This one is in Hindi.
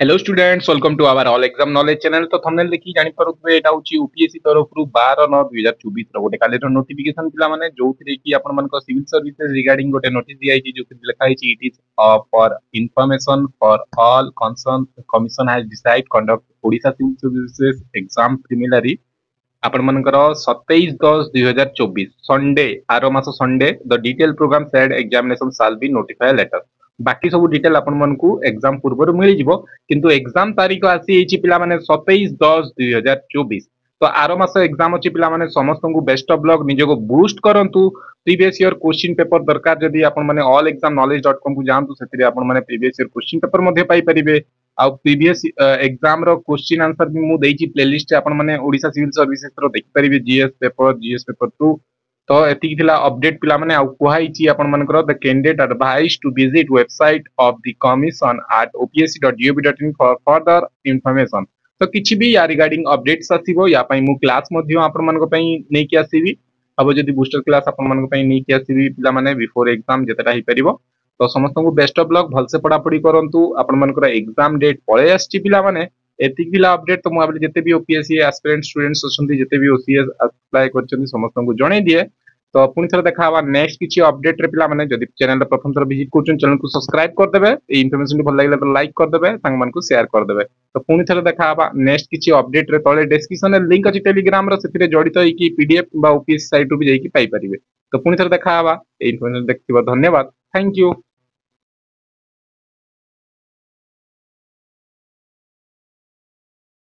Hello students, welcome to our all exam knowledge channel. तो थंबनेल देखि जानि परुथबे एटा होची यूपीएससी तरफ रु 12/9/2024 रो गोटे काले नोटिफिकेशन पिला माने जोथिरे कि आपण मानको सिविल सर्विसेज रिगार्डिंग गोटे नोटिस दिया आइची जो लिखा आइची it is for information for all concern commission has decide conduct Odisha civil services exam preliminary आपण मानकर 27/10/2024 संडे आरो मास Sunday the detail programme said examination shall be notify later. बाकी सब डिटेल आपण मानकू एग्जाम पूर्व मिल जिवो, किंतु एग्जाम तारीख आसी एची पिला माने 27/10/2024। तो आरो मास एग्जाम अछि पिला माने समस्त को बेस्ट ऑफ लक, निजे को बूस्ट करंतु। प्रीवियस ईयर क्वेश्चन पेपर दरकार जदी आपण माने allexamknowledge.com को जानतु, सेतिरे आपण माने प्रीवियस ईयर क्वेश्चन पेपर मध्ये पाई परिबे। आ प्रीवियस एग्जाम रो क्वेश्चन आंसर भी मु देइची प्लेलिस्ट आपण माने ओडिशा सिविल सर्विसेज रो देखि परिबे। जीएस पेपर 2 तो एति थिला अपडेट पिला माने आ कुहाइची आपण मानकर the candidate advise to visit website of the commission at opsc.gov.in for further information. तो किछि भी या रिगार्डिंग अपडेट्स आसीबो या पई मु क्लास मध्ये आपण मानक पई नै कि आसीबी। अब जदी बूस्टर क्लास आपण मानक पई नै कि आसीबी पिला माने बिफोर एग्जाम जेतरा ही परिबो। तो समस्त को बेस्ट ऑफ लक, भलसे पढ़ापढ़ी करंतु। आपण मानकर एग्जाम डेट पळे आछि पिला माने एतिक पिला अपडेट तो मु आबले जेते भी ओपीएससी एस्पिरेंट स्टूडेंट्स अछंती, जेते भी ओसीएस अप्लाई करछंती, समस्त को जणै दिए। तो पुनी थर देखा हवा नेक्स्ट किछि अपडेट रे पिला माने। जदि चैनल प्रथम थर विजिट करछन, चैनल को सब्सक्राइब कर देबे। ए इन्फॉर्मेशन भल लागले तो लाइक कर देबे, संग मान को शेयर कर देबे। तो पुनी थर देखा हवा नेक्स्ट किछि अपडेट रे। तळे डिस्क्रिप्शन रे लिंक अछि टेलीग्राम रो, सेतिरे जडित होई कि पीडीएफ बा ओपीएससी साइट रु भी जाई कि पाई परिबे। तो पुनी थर देखा हवा। ए इन्फॉर्मेशन देखथिबो धन्यवाद, थैंक यू।